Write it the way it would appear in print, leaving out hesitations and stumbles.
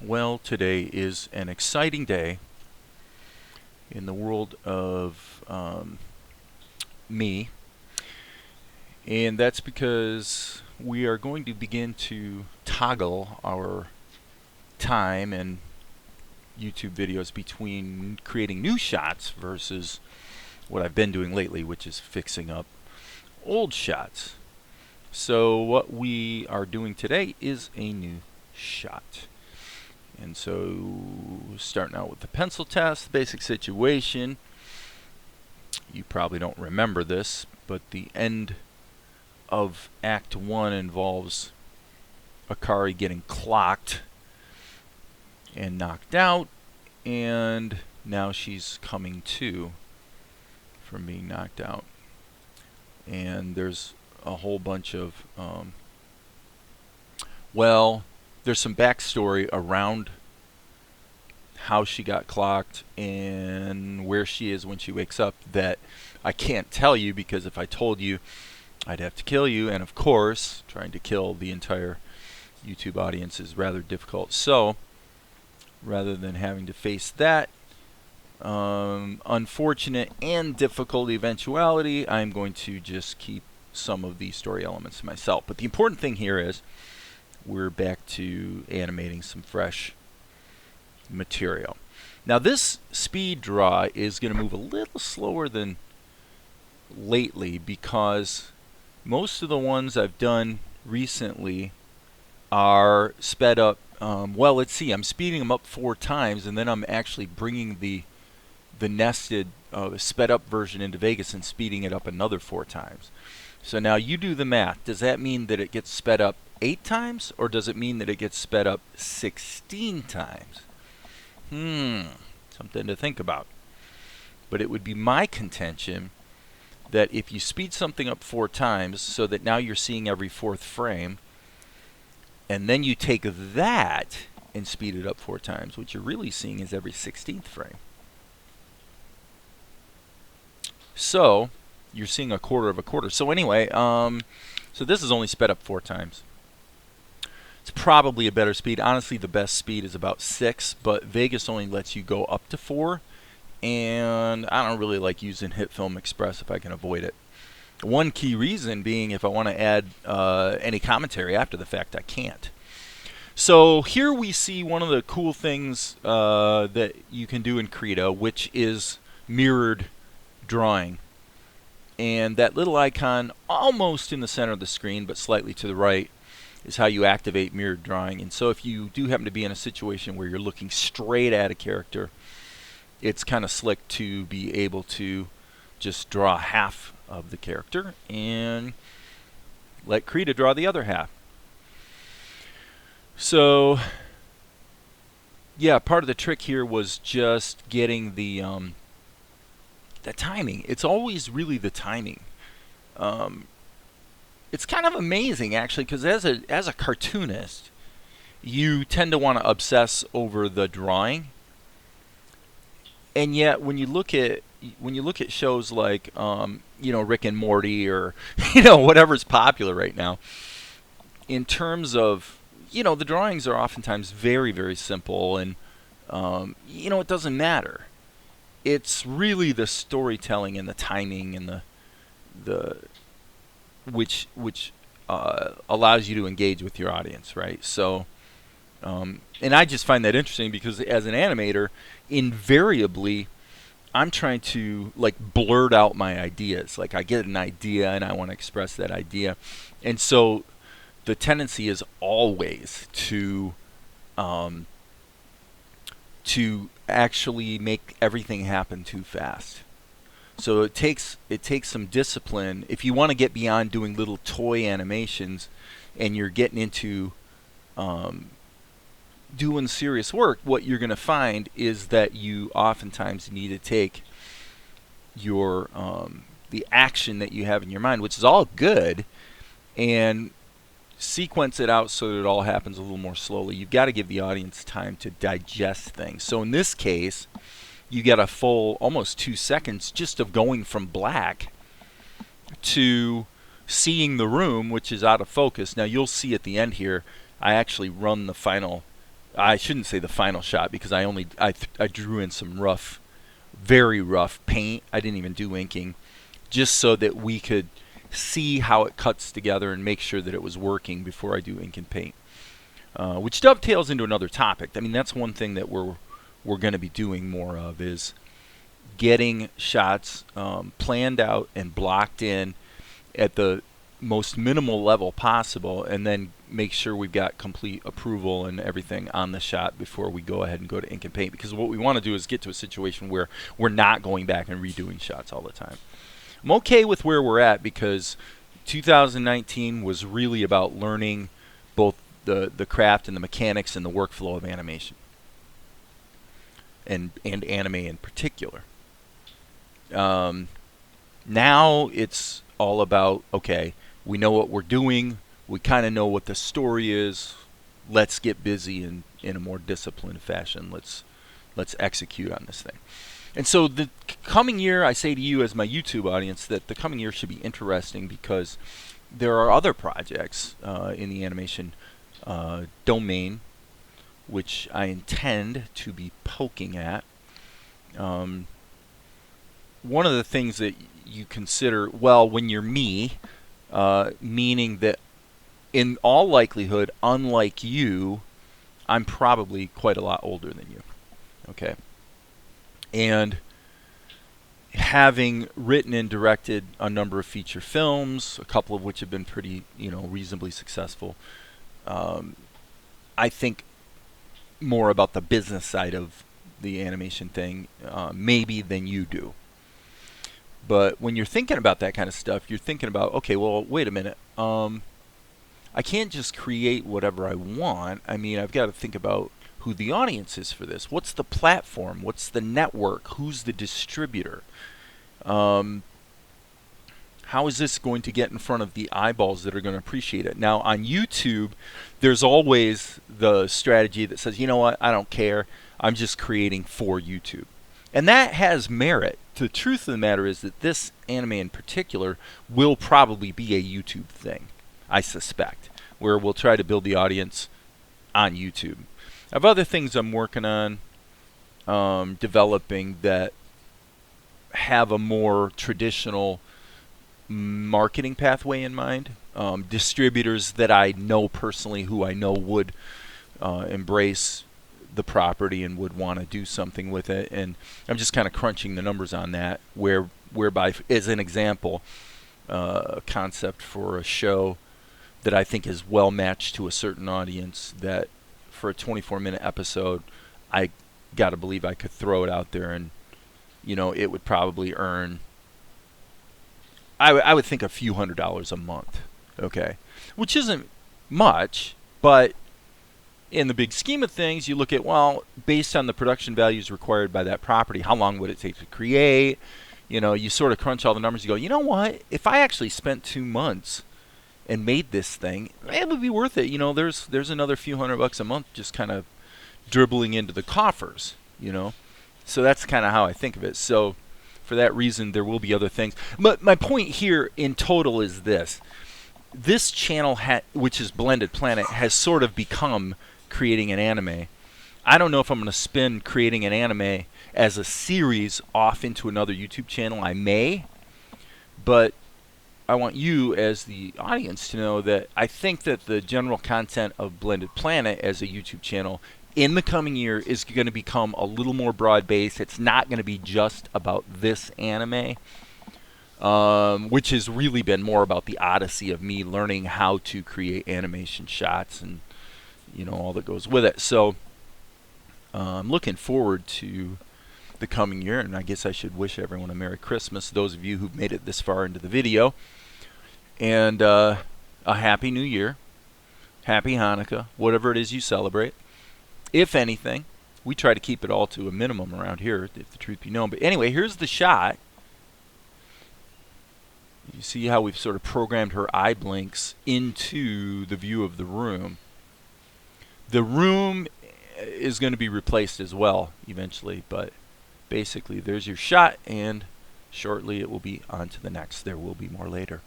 Well, today is an exciting day in the world of me, and that's because we are going to begin to toggle our time and YouTube videos between creating new shots versus what I've been doing lately, which is fixing up old shots. So what we are doing today is a new shot. And so, starting out with the pencil test, basic situation. You probably don't remember this, but the end of Act 1 involves Akari getting clocked and knocked out, and now she's coming to from being knocked out. And there's a whole bunch of, there's some backstory around how she got clocked and where she is when she wakes up that I can't tell you, because if I told you, I'd have to kill you, and of course, trying to kill the entire YouTube audience is rather difficult. So, rather than having to face that unfortunate and difficult eventuality, I'm going to just keep some of the story elements to myself. But the important thing here is we're back to animating some fresh material. Now this speed draw is going to move a little slower than lately because most of the ones I've done recently are sped up. Well, let's see, I'm speeding them up 4 times, and then I'm actually bringing the nested sped up version into Vegas and speeding it up another 4 times. So now you do the math. Does that mean that it gets sped up 8 times, or does it mean that it gets sped up 16 times? Something to think about. But it would be my contention that if you speed something up 4 times so that now you're seeing every 4th frame, and then you take that and speed it up 4 times, what you're really seeing is every 16th frame. So you're seeing a quarter of a quarter. So anyway, so this is only sped up 4 times. It's probably a better speed. Honestly, the best speed is about 6, but Vegas only lets you go up to 4, and I don't really like using HitFilm Express if I can avoid it. One key reason being if I want to add any commentary after the fact, I can't. So here we see one of the cool things that you can do in Krita, which is mirrored drawing. And that little icon almost in the center of the screen, but slightly to the right, is how you activate mirrored drawing. And so if you do happen to be in a situation where you're looking straight at a character, it's kind of slick to be able to just draw half of the character and let Krita draw the other half. So yeah, part of the trick here was just getting the timing. It's always really the timing. It's kind of amazing, actually, because as a cartoonist, you tend to want to obsess over the drawing, and yet when you look at shows like Rick and Morty, or whatever's popular right now, in terms of the drawings are oftentimes very, very simple, and it doesn't matter. It's really the storytelling and the timing and the which allows you to engage with your audience, right? So, and I just find that interesting because as an animator, invariably, I'm trying to blurt out my ideas. Like I get an idea and I want to express that idea, and so the tendency is always to actually make everything happen too fast. So it takes some discipline. If you want to get beyond doing little toy animations and you're getting into doing serious work, what you're going to find is that you oftentimes need to take your the action that you have in your mind, which is all good, and sequence it out so that it all happens a little more slowly. You've got to give the audience time to digest things. So in this case, you get a full almost 2 seconds just of going from black to seeing the room, which is out of focus. Now you'll see at the end here, I actually run the final I shouldn't say the final shot because I drew in some rough, very rough paint. I didn't even do inking, just so that we could see how it cuts together and make sure that it was working before I do ink and paint. Which dovetails into another topic. I mean, that's one thing that we're going to be doing more of is getting shots planned out and blocked in at the most minimal level possible, and then make sure we've got complete approval and everything on the shot before we go ahead and go to ink and paint. Because what we want to do is get to a situation where we're not going back and redoing shots all the time. I'm okay with where we're at because 2019 was really about learning both the craft and the mechanics and the workflow of animation, and anime in particular. Now it's all about, okay, we know what we're doing, we kind of know what the story is, let's get busy in a more disciplined fashion. Let's execute on this thing. And so the coming year, I say to you as my YouTube audience that the coming year should be interesting because there are other projects in the animation domain which I intend to be poking at. One of the things that you consider, well, when you're me, meaning that in all likelihood, unlike you, I'm probably quite a lot older than you. Okay. And having written and directed a number of feature films, a couple of which have been pretty, reasonably successful, I think more about the business side of the animation thing, maybe than you do. But when you're thinking about that kind of stuff, you're thinking about, okay, well, wait a minute. I can't just create whatever I want. I mean, I've got to think about who the audience is for this. What's the platform? What's the network? Who's the distributor? How is this going to get in front of the eyeballs that are going to appreciate it? Now, on YouTube, there's always the strategy that says, you know what, I don't care. I'm just creating for YouTube. And that has merit. The truth of the matter is that this anime in particular will probably be a YouTube thing, I suspect, where we'll try to build the audience on YouTube. I have other things I'm working on developing that have a more traditional marketing pathway in mind. Distributors that I know personally who I know would embrace the property and would want to do something with it. And I'm just kind of crunching the numbers on that, whereby, as an example, a concept for a show that I think is well matched to a certain audience, that for a 24-minute episode, I got to believe I could throw it out there and, it would probably earn, I would think, a few $100s a month, okay? Which isn't much, but in the big scheme of things, you look at, well, based on the production values required by that property, how long would it take to create? You sort of crunch all the numbers. You go, you know what? If I actually spent 2 months and made this thing, it would be worth it. There's another few $100 a month just kind of dribbling into the coffers, So that's kind of how I think of it. So for that reason, there will be other things. But my point here in total is this. This channel, which is Blended Planet, has sort of become creating an anime. I don't know if I'm going to spin creating an anime as a series off into another YouTube channel. I may, but I want you as the audience to know that I think that the general content of Blended Planet as a YouTube channel in the coming year is going to become a little more broad-based. It's not going to be just about this anime, which has really been more about the odyssey of me learning how to create animation shots and all that goes with it. So I'm looking forward to the coming year, and I guess I should wish everyone a Merry Christmas, those of you who've made it this far into the video, and a Happy New Year, Happy Hanukkah, whatever it is you celebrate. If anything, we try to keep it all to a minimum around here, if the truth be known. But anyway, here's the shot. You see how we've sort of programmed her eye blinks into the view of the room. The room is going to be replaced as well eventually, but basically there's your shot, and shortly it will be on to the next. There will be more later.